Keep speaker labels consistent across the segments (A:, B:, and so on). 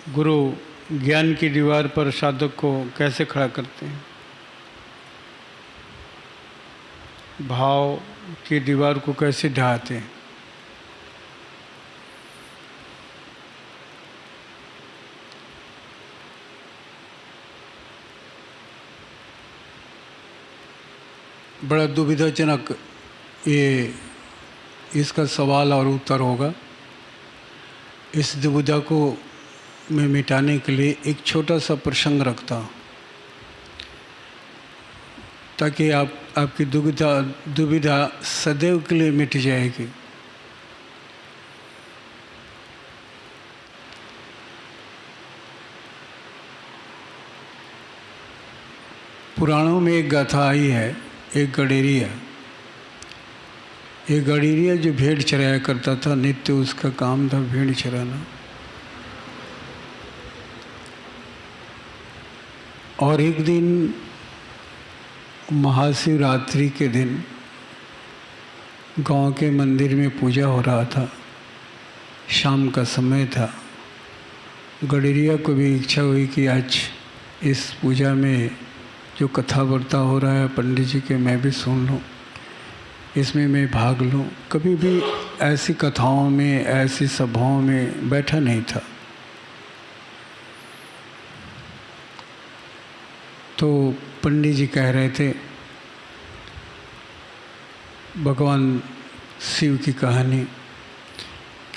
A: गुरु ज्ञान की दीवार पर साधक को कैसे खड़ा करते हैं। भाव की दीवार को कैसे ढहाते हैं। बड़ा दुविधाजनक ये इसका सवाल और उत्तर होगा। इस दुविधा को मैं मिटाने के लिए एक छोटा सा प्रसंग रखता हूँ ताकि आपकी दुविधा सदैव के लिए मिट जाएगी। पुराणों में एक गाथा आई है, एक गडेरिया। एक गडेरिया जो भेड़ चराया करता था, नित्य उसका काम था भेड़ चराना। और एक दिन महाशिवरात्रि के दिन गांव के मंदिर में पूजा हो रहा था। शाम का समय था। गडेरिया को भी इच्छा हुई कि आज इस पूजा में जो कथा वार्ता हो रहा है पंडित जी के, मैं भी सुन लूँ, इसमें मैं भाग लूँ। कभी भी ऐसी कथाओं में, ऐसी सभाओं में बैठा नहीं था। तो पंडित जी कह रहे थे भगवान शिव की कहानी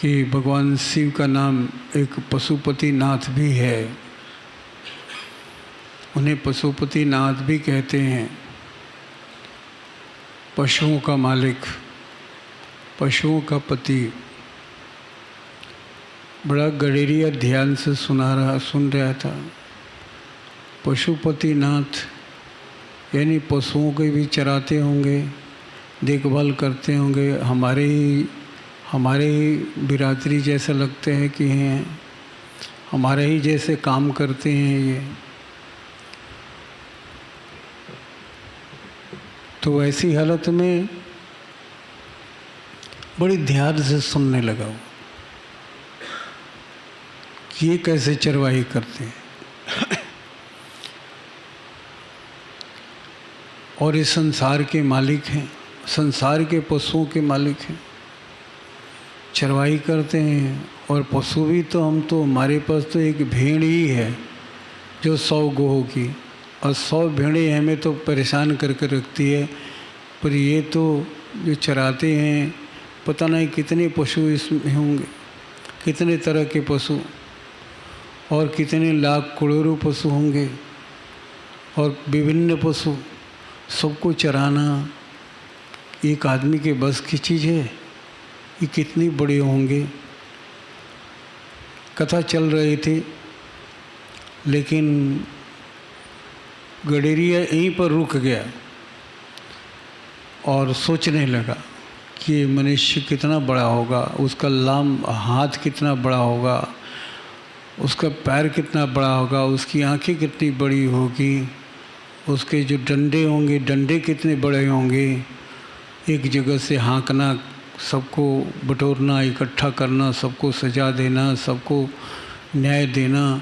A: कि भगवान शिव का नाम एक पशुपति नाथ भी है। उन्हें पशुपति नाथ भी कहते हैं। पशुओं का मालिक, पशुओं का पति। बड़ा गडेरिया ध्यान से सुन रहा था। पशुपति नाथ यानी पशुओं को भी चराते होंगे, देखभाल करते होंगे। हमारे ही बिरादरी जैसा लगते हैं कि हैं, हमारे ही जैसे काम करते हैं ये। तो ऐसी हालत में बड़ी ध्यान से सुनने लगा वो कि ये कैसे चरवाही करते हैं। और इस संसार के मालिक हैं, संसार के पशुओं के मालिक हैं, चरवाही करते हैं। और पशु भी तो हमारे पास तो एक भेड़ ही है जो 100 गोहों की, और 100 भेड़ें हमें तो परेशान करके रखती है। पर ये तो जो चराते हैं, पता नहीं कितने पशु इसमें होंगे, कितने तरह के पशु, और कितने लाख करोड़ों पशु होंगे, और विभिन्न पशु, सबको चराना एक आदमी के बस की चीज़ है। ये कितनी बड़े होंगे। कथा चल रही थी, लेकिन गडेरिया यहीं पर रुक गया और सोचने लगा कि ये मनुष्य कितना बड़ा होगा, उसका हाथ कितना बड़ा होगा, उसका पैर कितना बड़ा होगा, उसकी आंखें कितनी बड़ी होगी, उसके जो डंडे होंगे, डंडे कितने बड़े होंगे। एक जगह से हाँकना, सबको बटोरना, इकट्ठा करना, सबको सजा देना, सबको न्याय देना,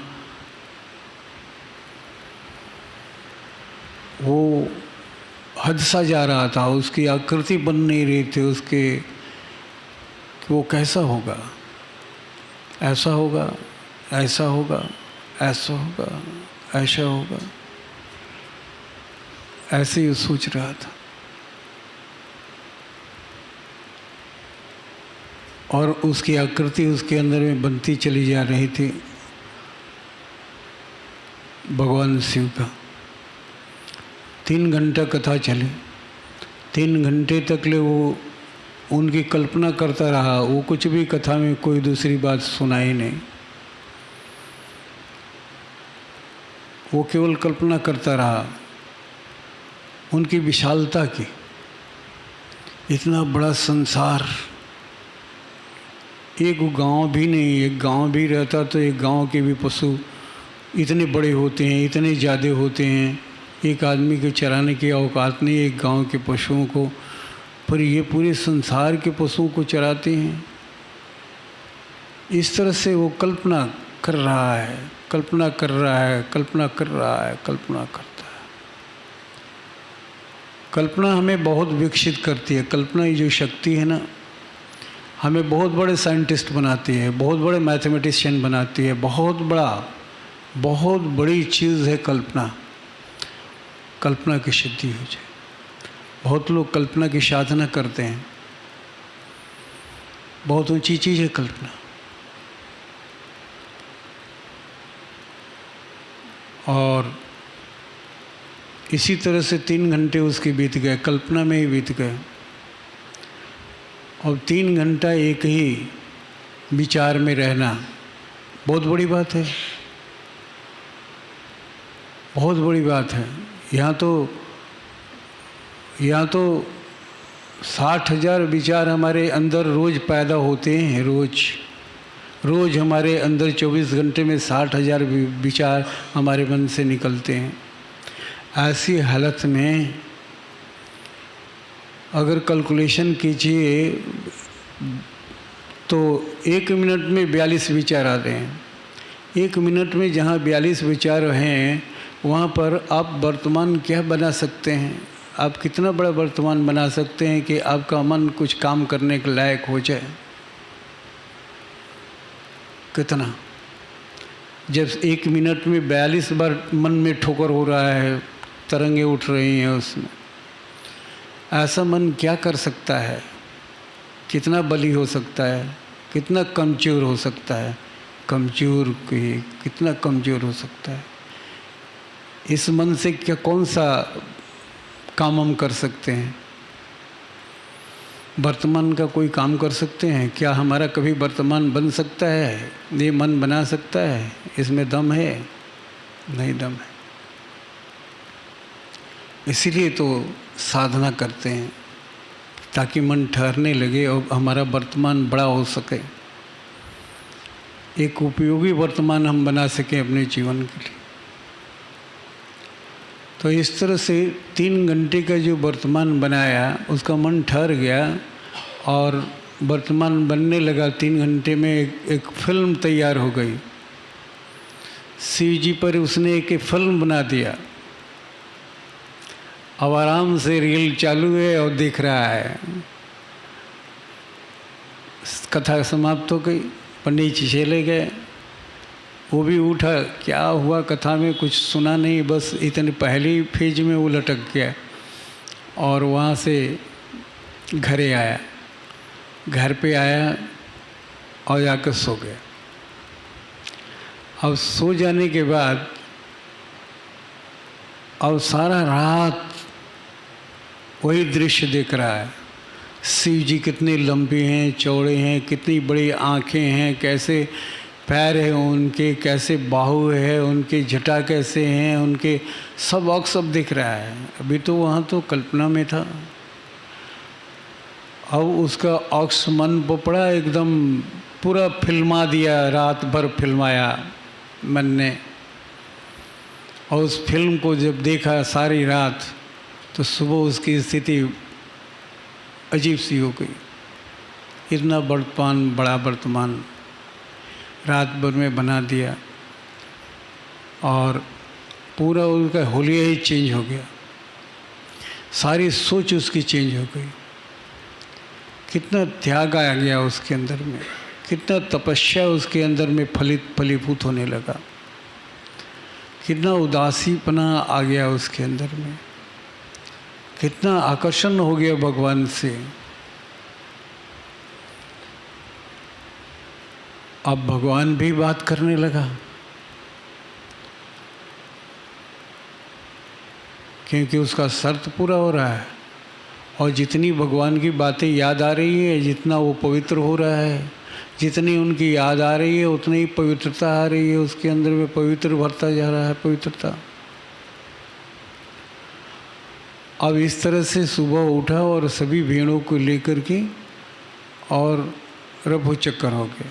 A: वो हद सा जा रहा था। उसकी आकृति बन नहीं रही थी उसके कि वो कैसा होगा, ऐसा होगा, ऐसा होगा, ऐसा होगा, ऐसा होगा। ऐसे ही सोच रहा था। और उसकी आकृति उसके अंदर में बनती चली जा रही थी भगवान शिव का। 3 घंटा कथा चली। 3 घंटे तक ले वो उनकी कल्पना करता रहा। वो कुछ भी कथा में कोई दूसरी बात सुनाई नहीं, वो केवल कल्पना करता रहा उनकी विशालता की। इतना बड़ा संसार, एक गांव भी नहीं, एक गांव भी रहता तो एक गांव के भी पशु इतने बड़े होते हैं, इतने ज़्यादा होते हैं। एक आदमी के चराने की औकात नहीं एक गांव के पशुओं को, पर ये पूरे संसार के पशुओं को चराते हैं। इस तरह से वो कल्पना कर रहा है, कल्पना कर रहा है, कल्पना कर रहा है, कल्पना करता है। कल्पना हमें बहुत विकसित करती है। कल्पना ये जो शक्ति है ना, हमें बहुत बड़े साइंटिस्ट बनाती है, बहुत बड़े मैथमेटिशियन बनाती है। बहुत बड़ी चीज़ है कल्पना। कल्पना की सिद्धि हो जाए। बहुत लोग कल्पना की साधना करते हैं। बहुत ऊंची चीज़ है कल्पना। और इसी तरह से 3 घंटे उसके बीत गए, कल्पना में ही बीत गए। और 3 घंटा एक ही विचार में रहना बहुत बड़ी बात है, बहुत बड़ी बात है। यहाँ तो 60,000 विचार हमारे अंदर रोज़ पैदा होते हैं। रोज़ हमारे अंदर 24 घंटे में 60,000 विचार हमारे मन से निकलते हैं। ऐसी हालत में अगर कैलकुलेशन कीजिए तो 1 मिनट में 42 विचार आते हैं। 1 मिनट में जहाँ 42 विचार हैं, वहाँ पर आप वर्तमान क्या बना सकते हैं? आप कितना बड़ा वर्तमान बना सकते हैं कि आपका मन कुछ काम करने के लायक हो जाए? कितना? जब 1 मिनट में 42 बार मन में ठोकर हो रहा है, तरंगे उठ रही हैं उसमें, ऐसा मन क्या कर सकता है? कितना बली हो सकता है? कितना कमज़ोर हो सकता है? कितना कमज़ोर हो सकता है? इस मन से क्या कौन सा काम हम कर सकते हैं? वर्तमान का कोई काम कर सकते हैं क्या? हमारा कभी वर्तमान बन सकता है? ये मन बना सकता है? इसमें दम है? नहीं दम है। इसीलिए तो साधना करते हैं, ताकि मन ठहरने लगे और हमारा वर्तमान बड़ा हो सके, एक उपयोगी वर्तमान हम बना सकें अपने जीवन के लिए। तो इस तरह से 3 घंटे का जो वर्तमान बनाया, उसका मन ठहर गया और वर्तमान बनने लगा। 3 घंटे में एक फिल्म तैयार हो गई। शिव जी पर उसने एक फिल्म बना दिया। अब आराम से रील चालू है और देख रहा है। कथा समाप्त हो गई, पंडित जी चले गए, वो भी उठा, क्या हुआ कथा में कुछ सुना नहीं, बस इतने पहली फेज में वो लटक गया और वहाँ से घरे आया। घर पे आया और जाकर सो गया। अब सो जाने के बाद अब सारा रात वही दृश्य देख रहा है। शिव जी कितने लंबे हैं, चौड़े हैं, कितनी बड़ी आँखें हैं, कैसे पैर हैं उनके, कैसे बाहु है उनके, जटा कैसे हैं उनके, सब दिख रहा है। अभी तो वहाँ तो कल्पना में था। अब उसका अक्स मन पड़ा, एकदम पूरा फिल्मा दिया, रात भर फिल्माया मन ने। और उस फिल्म को जब देखा सारी रात, तो सुबह उसकी स्थिति अजीब सी हो गई। इतना बड़ा वर्तमान रात भर में बना दिया और पूरा उसका होलिया ही चेंज हो गया। सारी सोच उसकी चेंज हो गई। कितना त्याग आ गया उसके अंदर में, कितना तपस्या उसके अंदर में फलीभूत होने लगा, कितना उदासीपना आ गया उसके अंदर में, कितना आकर्षण हो गया भगवान से। अब भगवान भी बात करने लगा, क्योंकि उसका शर्त पूरा हो रहा है। और जितनी भगवान की बातें याद आ रही है, जितना वो पवित्र हो रहा है, जितनी उनकी याद आ रही है, उतनी ही पवित्रता आ रही है उसके अंदर में, पवित्र भरता जा रहा है पवित्रता। अब इस तरह से सुबह उठा और सभी भेड़ों को लेकर के और रफू चक्कर हो गए।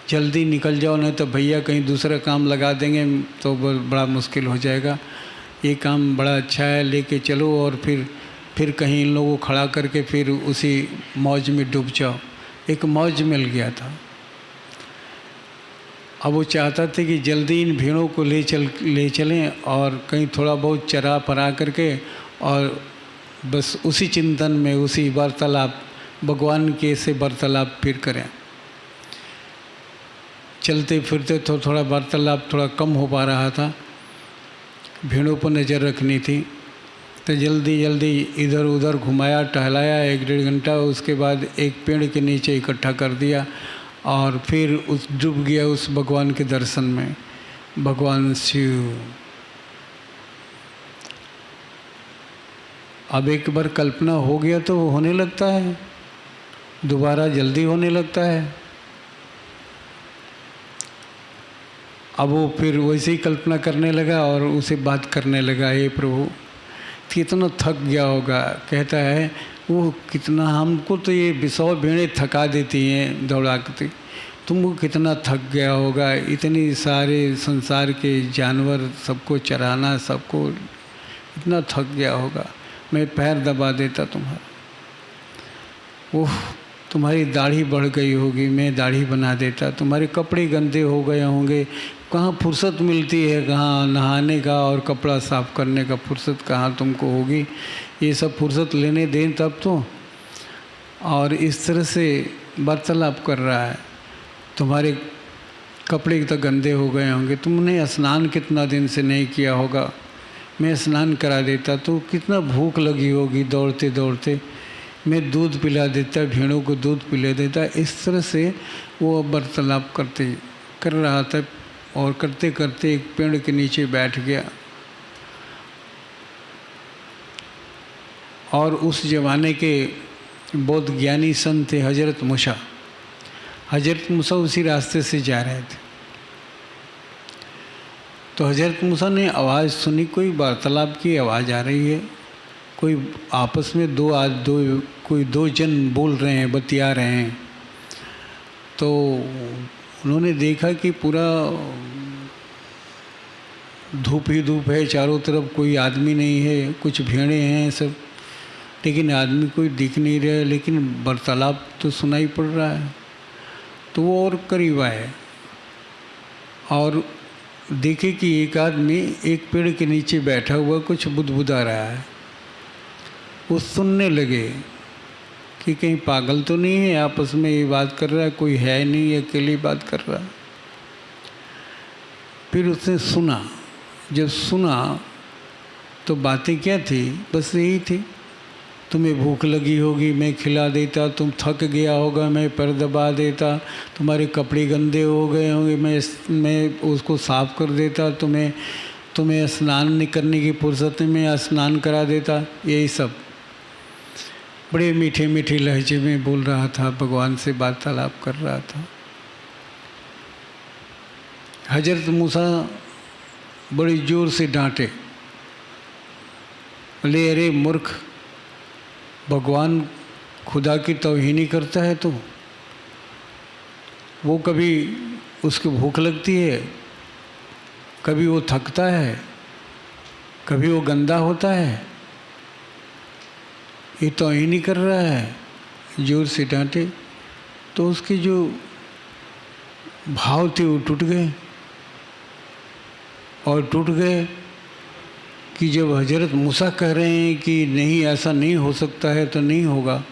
A: जल्दी निकल जाओ, नहीं तो भैया कहीं दूसरा काम लगा देंगे तो बड़ा मुश्किल हो जाएगा। ये काम बड़ा अच्छा है, लेके चलो और फिर कहीं इन लोगों को खड़ा करके फिर उसी मौज में डूब जाओ। एक मौज मिल गया था। अब वो चाहता था कि जल्दी इन भेड़ों को ले चलें और कहीं थोड़ा बहुत चरा परा करके, और बस उसी चिंतन में, उसी वार्तालाप, भगवान के से वार्तालाप फिर करें। चलते फिरते तो थोड़ा वार्तालाप थोड़ा कम हो पा रहा था, भेड़ों पर नज़र रखनी थी, तो जल्दी जल्दी इधर उधर घुमाया, टहलाया 1-1.5 घंटा। उसके बाद एक पेड़ के नीचे इकट्ठा कर दिया और फिर उस डूब गया उस भगवान के दर्शन में, भगवान शिव। अब एक बार कल्पना हो गया तो वो होने लगता है, दोबारा जल्दी होने लगता है। अब वो फिर वैसे ही कल्पना करने लगा और उसे बात करने लगा, हे प्रभु कितना थक गया होगा। कहता है वो कितना, हमको तो ये 100 भेड़ें थका देती हैं दौड़ाती, तुमको कितना थक गया होगा, इतनी सारे संसार के जानवर सबको चराना, सबको इतना थक गया होगा, मैं पैर दबा देता तुम्हारा। ओह तुम्हारी दाढ़ी बढ़ गई होगी, मैं दाढ़ी बना देता, तुम्हारे कपड़े गंदे हो गए होंगे, कहाँ फुर्सत मिलती है, कहाँ नहाने का और कपड़ा साफ़ करने का फुर्सत कहाँ तुमको होगी, ये सब फुर्सत लेने दें तब तो। और इस तरह से वार्तालाप कर रहा है, तुम्हारे कपड़े तो गंदे हो गए होंगे, तुमने स्नान कितना दिन से नहीं किया होगा, मैं स्नान करा देता, तो कितना भूख लगी होगी दौड़ते दौड़ते, मैं दूध पिला देता, भेड़ों को दूध पिला देता। इस तरह से वो वार्तालाप कर रहा था और करते करते एक पेड़ के नीचे बैठ गया। और उस ज़माने के बहुत ज्ञानी संत थे हजरत मूसा। हजरत मूसा उसी रास्ते से जा रहे थे, तो हजरत मूसा ने आवाज़ सुनी, कोई वार्तालाप की आवाज़ आ रही है, कोई आपस में दो जन बोल रहे हैं, बतिया रहे हैं। तो उन्होंने देखा कि पूरा धूप ही धूप है, चारों तरफ कोई आदमी नहीं है, कुछ भेड़ें हैं सब, लेकिन आदमी कोई दिख नहीं रहा है, लेकिन वार्तालाप तो सुनाई पड़ रहा है। तो वो और करीब आए और देखे कि एक आदमी एक पेड़ के नीचे बैठा हुआ कुछ बुदबुदा रहा है। वो सुनने लगे कि कहीं पागल तो नहीं है, आपस में ये बात कर रहा है, कोई है नहीं, अकेली बात कर रहा है। फिर उसने सुना, जब सुना तो बातें क्या थी, बस यही थी, तुम्हें भूख लगी होगी, मैं खिला देता, तुम थक गया होगा, मैं पैर दबा देता, तुम्हारे कपड़े गंदे हो गए होंगे, मैं उसको साफ़ कर देता, तुम्हें स्नान नहीं करने की फुर्सत में मैं स्नान करा देता। यही सब बड़े मीठे मीठे लहजे में बोल रहा था, भगवान से वार्तालाप कर रहा था। हजरत मूसा बड़ी ज़ोर से डांटे, बोले अरे मूर्ख, भगवान खुदा की तौहीनी करता है तो वो कभी उसकी भूख लगती है, कभी वो थकता है, कभी वो गंदा होता है, ये तौहीनी कर रहा है। जोर से डांटे तो उसके जो भाव थे वो टूट गए, और टूट गए कि जब हजरत मूसा कह रहे हैं कि नहीं ऐसा नहीं हो सकता है तो नहीं होगा,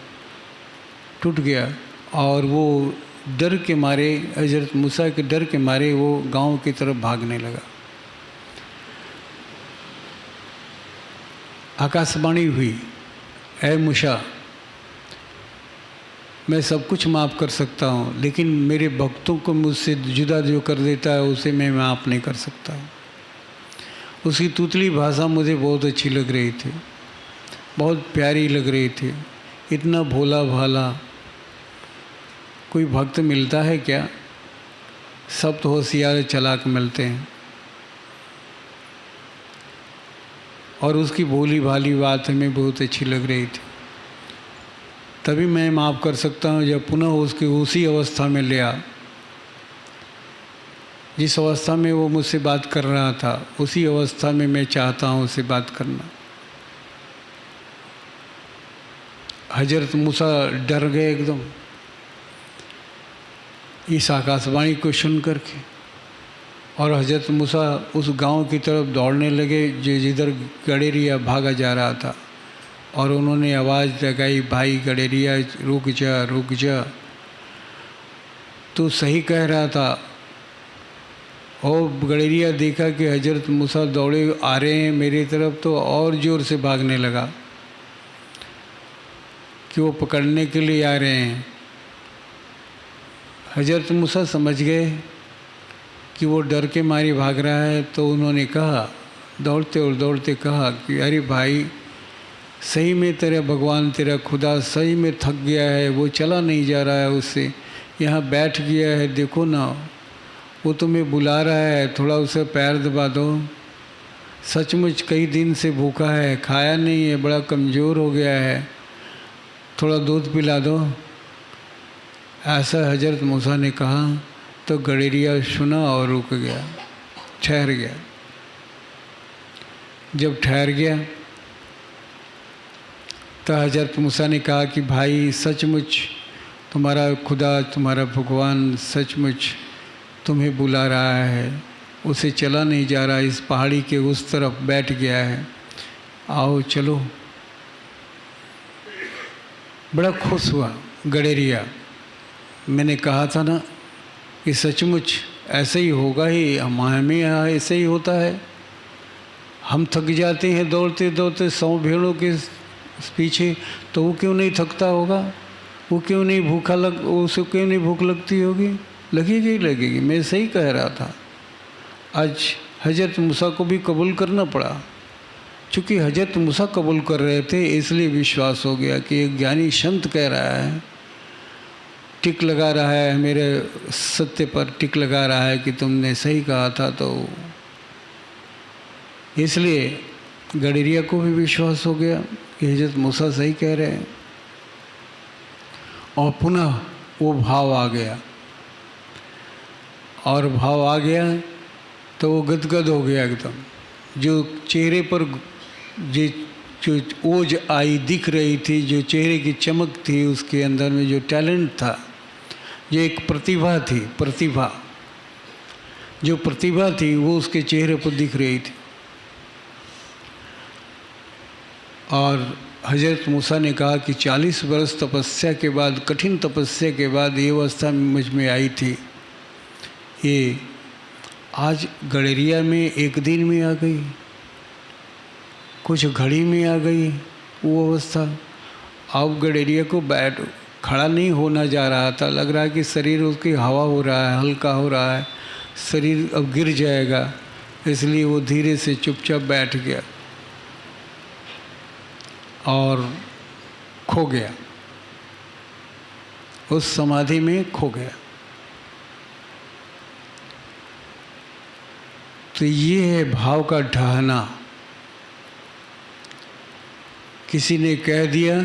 A: टूट गया। और वो डर के मारे, हजरत मूसा के डर के मारे वो गांव की तरफ भागने लगा। आकाशवाणी हुई, ऐ मूसा, मैं सब कुछ माफ़ कर सकता हूँ, लेकिन मेरे भक्तों को मुझसे जुदा जो कर देता है उसे मैं माफ़ नहीं कर सकता। उसकी तूतली भाषा मुझे बहुत अच्छी लग रही थी, बहुत प्यारी लग रही थी, इतना भोला भाला कोई भक्त मिलता है क्या? सब तो होशियार चालाक मिलते हैं। और उसकी भोली भाली बात हमें बहुत अच्छी लग रही थी। तभी मैं माफ़ कर सकता हूँ जब पुनः उसकी उसी अवस्था में ले आ, जिस अवस्था में वो मुझसे बात कर रहा था, उसी अवस्था में मैं चाहता हूँ उससे बात करना। हजरत मूसा डर गए एकदम इस आकाशवाणी को सुन करके। और हज़रत मूसा उस गांव की तरफ दौड़ने लगे जिधर गडेरिया भागा जा रहा था। और उन्होंने आवाज़ लगाई, भाई गडेरिया रुक जा रुक जा, तो सही कह रहा था। और गडेरिया देखा कि हज़रत मूसा दौड़े आ रहे हैं मेरी तरफ, तो और ज़ोर से भागने लगा कि वो पकड़ने के लिए आ रहे हैं। हज़रत मूसा समझ गए कि वो डर के मारे भाग रहा है, तो उन्होंने कहा, दौड़ते और दौड़ते कहा कि अरे भाई, सही में तेरा भगवान, तेरा खुदा सही में थक गया है, वो चला नहीं जा रहा है, उससे यहाँ बैठ गया है, देखो ना, वो तुम्हें बुला रहा है, थोड़ा उसे पैर दबा दो। सचमुच कई दिन से भूखा है, खाया नहीं है, बड़ा कमज़ोर हो गया है, थोड़ा दूध पिला दो। ऐसा हज़रत मूसा ने कहा तो गडेरिया सुना और रुक गया, ठहर गया। जब ठहर गया तो हज़रत मूसा ने कहा कि भाई, सचमुच तुम्हारा खुदा, तुम्हारा भगवान सचमुच तुम्हें बुला रहा है, उसे चला नहीं जा रहा, इस पहाड़ी के उस तरफ बैठ गया है, आओ चलो। बड़ा खुश हुआ गडेरिया। मैंने कहा था ना कि सचमुच ऐसे ही होगा ही, हमें यहाँ ऐसे ही होता है। हम थक जाते हैं दौड़ते दौड़ते 100 भेड़ों के पीछे, तो वो क्यों नहीं थकता होगा, वो क्यों नहीं उसे क्यों नहीं भूख लगती होगी, लगेगी लगेगी। मैं सही कह रहा था। आज हज़रत मूसा को भी कबूल करना पड़ा, चूँकि हज़रत मूसा कबूल कर रहे थे इसलिए विश्वास हो गया कि एक ज्ञानी संत कह रहा है, टिक लगा रहा है, मेरे सत्य पर टिक लगा रहा है कि तुमने सही कहा था। तो इसलिए गडेरिया को भी विश्वास हो गया कि हज़रत मूसा सही कह रहे हैं। और पुनः वो भाव आ गया, और भाव आ गया तो वो गदगद हो गया एकदम। जो चेहरे पर जो ओज आई दिख रही थी, जो चेहरे की चमक थी, उसके अंदर में जो टैलेंट था, जो एक प्रतिभा थी, जो प्रतिभा थी वो उसके चेहरे पर दिख रही थी। और हज़रत मूसा ने कहा कि 40 वर्ष तपस्या के बाद, कठिन तपस्या के बाद ये अवस्था मुझ में आई थी, ये आज गडेरिया में एक दिन में आ गई, कुछ घड़ी में आ गई वो अवस्था। अब गडेरिया को खड़ा नहीं होना जा रहा था, लग रहा है कि शरीर उसकी हवा हो रहा है, हल्का हो रहा है, शरीर अब गिर जाएगा, इसलिए वो धीरे से चुपचाप बैठ गया और खो गया, उस समाधि में खो गया। तो ये है भाव का ढहना। किसी ने कह दिया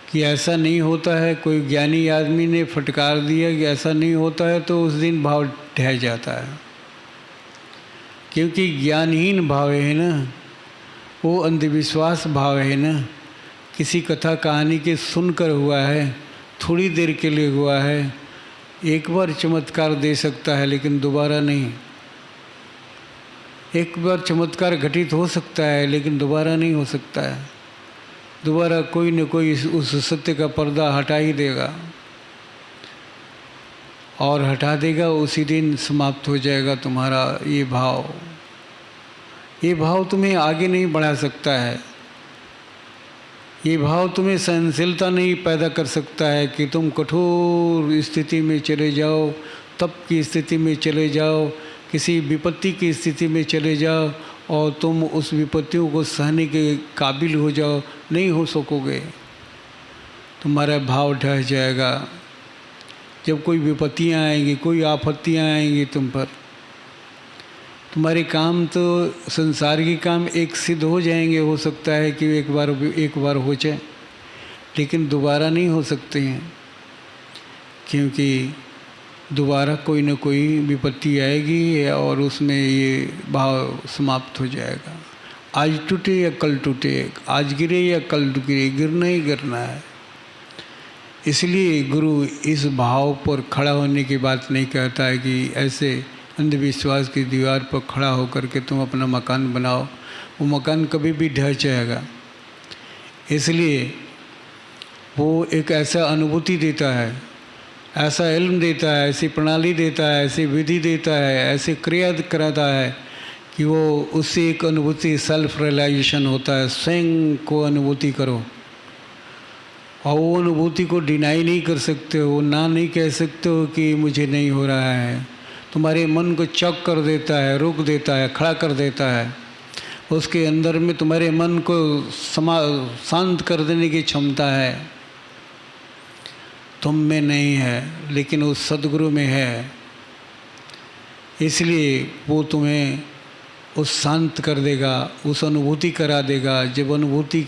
A: कि ऐसा नहीं होता है, कोई ज्ञानी आदमी ने फटकार दिया कि ऐसा नहीं होता है, तो उस दिन भाव ढह जाता है। क्योंकि ज्ञानहीन भाव है ना, वो अंधविश्वास भाव है ना, किसी कथा कहानी के सुनकर हुआ है, थोड़ी देर के लिए हुआ है, एक बार चमत्कार दे सकता है लेकिन दोबारा नहीं। एक बार चमत्कार घटित हो सकता है लेकिन दोबारा नहीं हो सकता है। दोबारा कोई न कोई उस सत्य का पर्दा हटा ही देगा, और हटा देगा, उसी दिन समाप्त हो जाएगा तुम्हारा ये भाव। ये भाव तुम्हें आगे नहीं बढ़ा सकता है, ये भाव तुम्हें सहनशीलता नहीं पैदा कर सकता है कि तुम कठोर स्थिति में चले जाओ, तप की स्थिति में चले जाओ, किसी विपत्ति की स्थिति में चले जाओ और तुम उस विपत्तियों को सहने के काबिल हो जाओ। नहीं हो सकोगे, तुम्हारा भाव ढह जाएगा। जब कोई विपत्तियाँ आएंगी, कोई आपत्तियाँ आएंगी तुम पर, तुम्हारे काम तो संसारिक काम एक सिद्ध हो जाएंगे, हो सकता है कि एक बार हो जाए, लेकिन दोबारा नहीं हो सकते हैं, क्योंकि दोबारा कोई न कोई विपत्ति आएगी और उसमें ये भाव समाप्त हो जाएगा। आज टूटे या कल टूटे, आज गिरे या कल गिरे, गिरना ही गिरना है। इसलिए गुरु इस भाव पर खड़ा होने की बात नहीं कहता है कि ऐसे अंधविश्वास की दीवार पर खड़ा होकर के तुम अपना मकान बनाओ, वो मकान कभी भी ढह जाएगा। इसलिए वो एक ऐसा अनुभूति देता है, ऐसा इल्म देता है, ऐसी प्रणाली देता है, ऐसी विधि देता है, ऐसे क्रिया कराता है कि वो उससे एक अनुभूति सेल्फ रियलाइजेशन होता है। स्वयं को अनुभूति करो और वो अनुभूति को डिनाई नहीं कर सकते हो, ना नहीं कह सकते हो कि मुझे नहीं हो रहा है। तुम्हारे मन को चौक कर देता है, रोक देता है, खड़ा कर देता है। उसके अंदर में तुम्हारे मन को शांत कर देने की क्षमता है। तुम में नहीं है लेकिन उस सद्गुरु में है, इसलिए वो तुम्हें उस शांत कर देगा, उस अनुभूति करा देगा। जब अनुभूति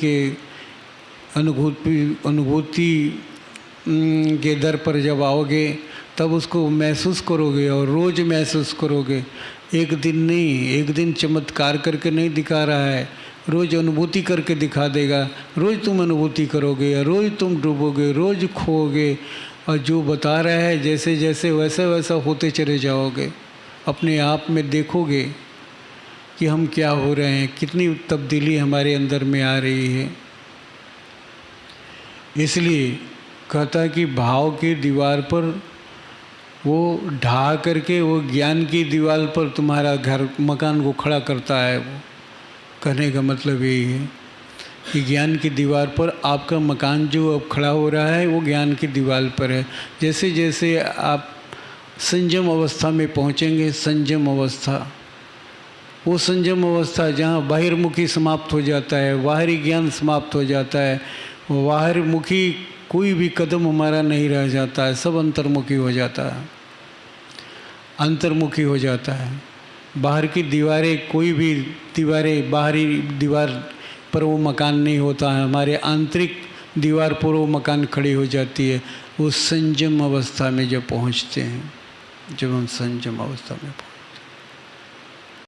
A: के दर पर जब आओगे तब उसको महसूस करोगे और रोज़ महसूस करोगे। एक दिन नहीं, एक दिन चमत्कार करके नहीं दिखा रहा है, रोज़ अनुभूति करके दिखा देगा। रोज़ तुम अनुभूति करोगे, रोज़ तुम डूबोगे, रोज़ खोओगे और जो बता रहा है जैसे जैसे वैसा वैसा होते चले जाओगे। अपने आप में देखोगे कि हम क्या हो रहे हैं, कितनी तब्दीली हमारे अंदर में आ रही है। इसलिए कहता है कि भाव की दीवार पर वो ढहा करके वो ज्ञान की दीवार पर तुम्हारा घर मकान को खड़ा करता है। वो कहने का मतलब यही है कि ज्ञान की दीवार पर आपका मकान जो अब खड़ा हो रहा है वो ज्ञान की दीवार पर है। जैसे जैसे आप संयम अवस्था में पहुँचेंगे, संयम अवस्था, वो संयम अवस्था जहाँ बाहिर्मुखी समाप्त हो जाता है, बाहरी ज्ञान समाप्त हो जाता है, बाहिर्मुखी कोई भी कदम हमारा नहीं रह जाता है, सब अंतर्मुखी हो जाता है, अंतर्मुखी हो जाता है। बाहर की दीवारें, कोई भी दीवारें, बाहरी दीवार पर वो मकान नहीं होता है, हमारे आंतरिक दीवार पर वो मकान खड़ी हो जाती है। वो संयम अवस्था में जब पहुँचते हैं, जब हम संयम अवस्था में